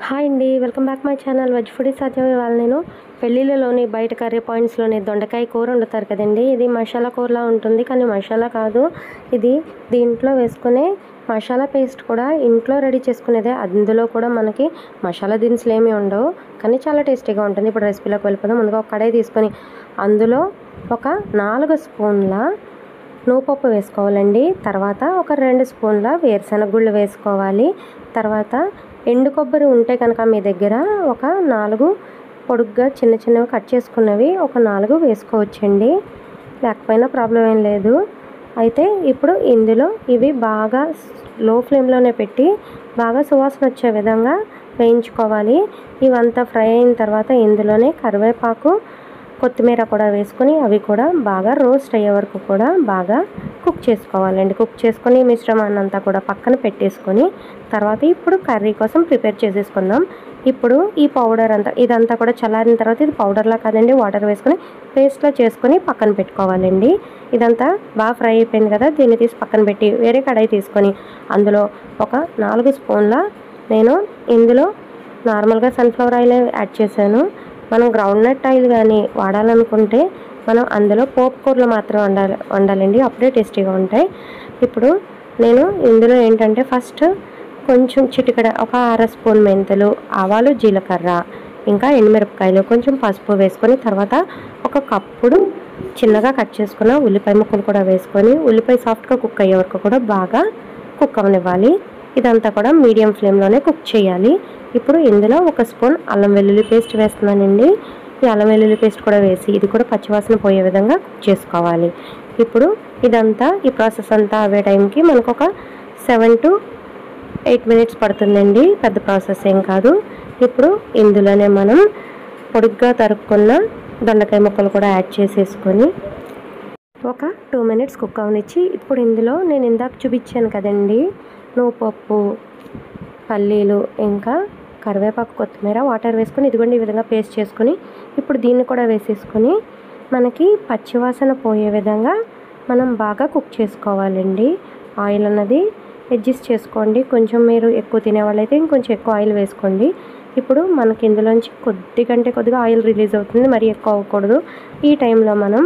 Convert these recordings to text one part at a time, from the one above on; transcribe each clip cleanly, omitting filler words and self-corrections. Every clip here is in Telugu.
హాయ్ అండి, welcome back my channel veg foodie సాధ్యం. ఇవాళ నేను పెళ్ళిళ్ళలోని బయట కర్రీ పాయింట్స్లోని దొండకాయ కూర వండుతారు కదండి. ఇది మసాలా కూరలా ఉంటుంది, కానీ మసాలా కాదు. ఇది దీంట్లో వేసుకునే మసాలా పేస్ట్ కూడా ఇంట్లో రెడీ చేసుకునేదే. అందులో కూడా మనకి మసాలా దినుసులు ఏమీ ఉండవు, కానీ చాలా టేస్టీగా ఉంటుంది. ఇప్పుడు రెసిపీలోకి వెళ్ళిపోదాం. ముందుగా ఒక కడాయి తీసుకొని అందులో ఒక 4 స్పూన్ల నువ్వుపప్పు వేసుకోవాలండి. తర్వాత ఒక 2 స్పూన్ల వేరుశనగ గుళ్ళు వేసుకోవాలి. తర్వాత ఎండు కొబ్బరి ఉంటే కనుక మీ దగ్గర ఒక 4 పొడుగ్గా చిన్న చిన్నవి కట్ చేసుకున్నవి ఒక 4 వేసుకోవచ్చండి, లేకపోయినా ప్రాబ్లం ఏం లేదు. అయితే ఇప్పుడు ఇందులో ఇవి బాగా లో ఫ్లేమ్లోనే పెట్టి బాగా సువాసన వచ్చే విధంగా వేయించుకోవాలి. ఇవంతా ఫ్రై అయిన తర్వాత ఇందులోనే కరివేపాకు, కొత్తిమీర కూడా వేసుకొని అవి కూడా బాగా రోస్ట్ అయ్యే వరకు కూడా బాగా కుక్ చేసుకోవాలండి. కుక్ చేసుకొని మిశ్రమాన్ని అంతా కూడా పక్కన పెట్టేసుకొని తర్వాత ఇప్పుడు కర్రీ కోసం ప్రిపేర్ చేసేసుకుందాం. ఇప్పుడు ఈ పౌడర్ ఇదంతా కూడా చల్లారిన తర్వాత ఇది పౌడర్లా కాదండి, వాటర్ వేసుకొని పేస్ట్లో చేసుకొని పక్కన పెట్టుకోవాలండి. ఇదంతా బాగా ఫ్రై అయిపోయింది కదా, దీన్ని తీసి పక్కన పెట్టి వేరే కడాయి తీసుకొని అందులో ఒక 4 స్పూన్ల నేను ఇందులో నార్మల్గా సన్ఫ్లవర్ ఆయిల్ యాడ్ చేశాను. మనం గ్రౌండ్నట్ ఆయిల్ కానీ వాడాలనుకుంటే మనం అందులో పోపు కూరలు మాత్రం వండాలండి, అప్పుడే టేస్టీగా ఉంటాయి. ఇప్పుడు నేను ఇందులో ఏంటంటే ఫస్ట్ కొంచెం చిటికెడ ఒక 1/2 స్పూన్ మెంతులు, ఆవాలు, జీలకర్ర, ఇంకా ఎండుమిరపకాయలు, కొంచెం పసుపు వేసుకొని తర్వాత ఒక కప్పుడు చిన్నగా కట్ చేసుకున్న ఉల్లిపాయ ముక్కలు కూడా వేసుకొని ఉల్లిపాయ సాఫ్ట్గా కుక్ అయ్యే వరకు కూడా బాగా కుక్ అవనివ్వాలి. ఇదంతా కూడా మీడియం ఫ్లేమ్లోనే కుక్ చేయాలి. ఇప్పుడు ఇందులో 1 స్పూన్ అల్లం వెల్లుల్లి పేస్ట్ వేస్తున్నానండి. ఈ అల్లం వెల్లుల్లి పేస్ట్ కూడా వేసి ఇది కూడా పచ్చివాసన పోయే విధంగా కుక్ చేసుకోవాలి. ఇప్పుడు ఇదంతా ఈ ప్రాసెస్ అంతా అవే టైంకి మనకు ఒక 7 to 8 మినిట్స్ పడుతుందండి, పెద్ద ప్రాసెస్ ఏం కాదు. ఇప్పుడు ఇందులోనే మనం పొడుగ్గా తరుక్కున్న దొండకాయ ముక్కలు కూడా యాడ్ చేసేసుకొని ఒక 2 మినిట్స్ కుక్ అవనిచ్చి ఇప్పుడు ఇందులో నేను ఇందాక చూపించాను కదండి, నువ్వుపప్పు, పల్లీలు, ఇంకా కరివేపాకు, కొత్తిమీర, వాటర్ వేసుకొని ఇదిగోండి ఈ విధంగా పేస్ట్ చేసుకొని ఇప్పుడు దీన్ని కూడా వేసేసుకొని మనకి పచ్చివాసన పోయే విధంగా మనం బాగా కుక్ చేసుకోవాలండి. ఆయిల్ అన్నది అడ్జస్ట్ చేసుకోండి, కొంచెం మీరు ఎక్కువ తినేవాళ్ళైతే ఇంకొంచెం ఎక్కువ ఆయిల్ వేసుకోండి. ఇప్పుడు మనకి ఇందులోంచి కొద్దిగా ఆయిల్ రిలీజ్ అవుతుంది, మరీ ఎక్కువ అవ్వకూడదు. ఈ టైంలో మనం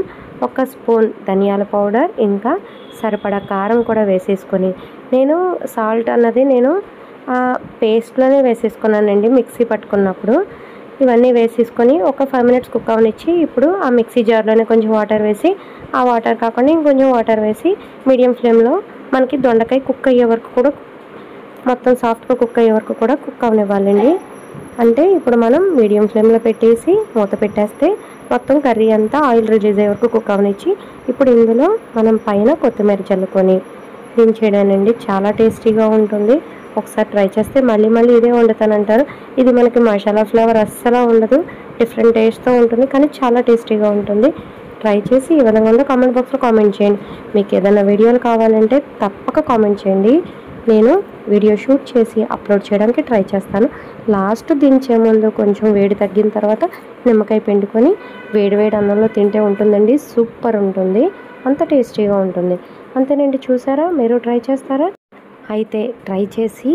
1 స్పూన్ ధనియాల పౌడర్, ఇంకా సరిపడా కారం కూడా వేసేసుకొని నేను సాల్ట్ అన్నది నేను పేస్ట్లోనే వేసేసుకున్నానండి మిక్సీ పట్టుకున్నప్పుడు. ఇవన్నీ వేసేసుకొని ఒక 5 మినిట్స్ కుక్ అవనిచ్చి ఇప్పుడు ఆ మిక్సీ జార్లోనే కొంచెం వాటర్ వేసి ఆ వాటర్ కాకుండా ఇంకొంచెం వాటర్ వేసి మీడియం ఫ్లేమ్లో మనకి దొండకాయ కుక్ అయ్యే వరకు కూడా మొత్తం సాఫ్ట్గా కుక్ అయ్యే వరకు కూడా కుక్ అవనివ్వాలండి. అంటే ఇప్పుడు మనం మీడియం ఫ్లేమ్లో పెట్టేసి మూత పెట్టేస్తే మొత్తం కర్రీ అంతా ఆయిల్ రిలీజ్ అయ్యే వరకు కుక్ అవనిచ్చి ఇప్పుడు ఇందులో మనం పైన కొత్తిమీర చల్లుకొని దించేయడానండి. చాలా టేస్టీగా ఉంటుంది. ఒకసారి ట్రై చేస్తే మళ్ళీ ఇదే వండుతానంటారు. ఇది మనకి మసాలా ఫ్లేవర్ అస్సలు ఉండదు, డిఫరెంట్ టేస్ట్తో ఉంటుంది, కానీ చాలా టేస్టీగా ఉంటుంది. ట్రై చేసి ఈ విధంగా ఉందో కామెంట్ బాక్స్లో కామెంట్ చేయండి. మీకు ఏదైనా వీడియోలు కావాలంటే తప్పక కామెంట్ చేయండి, నేను వీడియో షూట్ చేసి అప్లోడ్ చేయడానికి ట్రై చేస్తాను. లాస్ట్ దించే ముందు కొంచెం వేడి తగ్గిన తర్వాత నిమ్మకాయ పిండుకొని వేడి అన్నంలో తింటే ఉంటుందండి, సూపర్ ఉంటుంది, అంత టేస్టీగా ఉంటుంది. అంతేనండి, చూసారా? మీరు ట్రై చేస్తారా? అయితే ట్రై చేసి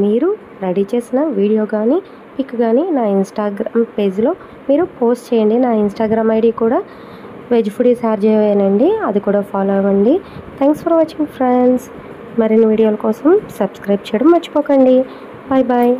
మీరు రెడీ చేసిన వీడియో కానీ పిక్ కానీ నా ఇన్స్టాగ్రామ్ పేజ్లో మీరు పోస్ట్ చేయండి. నా ఇన్స్టాగ్రామ్ ఐడి కూడా వెజ్ ఫుడీ సాధ్యమేనండి, అది కూడా ఫాలో అవ్వండి. Thanks for watching friends. మరిన్ని వీడియోల కోసం సబ్స్క్రైబ్ చేయడం మర్చిపోకండి. Bye bye.